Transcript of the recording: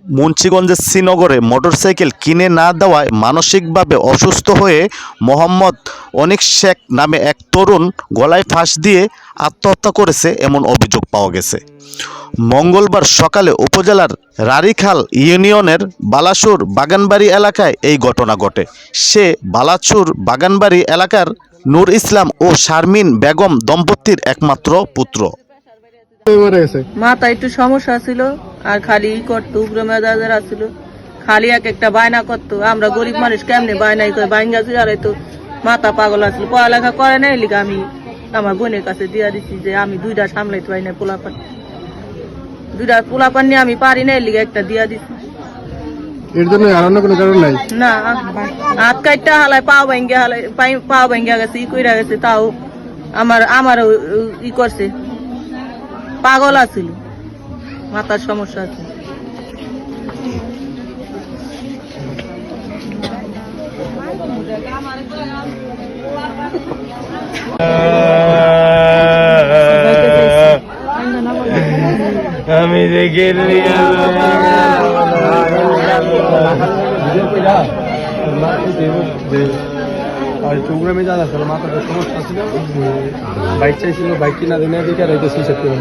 মুন্সিগঞ্জের শ্রীনগরে মোটরসাইকেল কিনে না দেওয়ায় মানসিকভাবে অসুস্থ হয়ে মোহাম্মদ অনিক শেখ নামে এক তরুণ গলায় ফাঁস দিয়ে আত্মহত্যা করেছে এমন অভিযোগ পাওয়া গেছে। মঙ্গলবার সকালে উপজেলার রাড়ীখাল ইউনিয়নের বালাসুর বাগানবাড়ি এলাকায় এই ঘটনা ঘটে। সে বালাসুর বাগানবাড়ি এলাকার নূর ইসলাম ও শারমিন বেগম দম্পতির একমাত্র পুত্র। মাথা একটু সমস্যা ছিল আর খালি করতো, উগ্র মেজাজের আছিল, খালি এক একটা বায়না করতো। আমরা গরিব মানুষ কেমনে বায়নাই করে বাইঙ্গা আর তো মাথা পাগল আছিল। পড়ালেখা করে নাই লিখে আমি আমার বোনের কাছে দিয়া দিচ্ছি যে আমি দুইটা সামলাইতে পারি না, দুইটা পোলাপান নিয়ে আমি পারি না, লিখে একটা দিয়া দিচ্ছি। এর জন্য আর অন্য কোনো কারণ নাই না, হাত কাটটা হালায় পাও ভাঙ্গা গেছে, ই কইরা গেছে। তাও আমার ই করছে, পাগল আছিল, মাথার সমস্যা আছে। আমি দেখে চৌগ্রামে যা আসলে মাথার সমস্যা ছিল, বাইক চাইছিল, বাইক কিনা দিনে দেখে আর সুইসাইড করে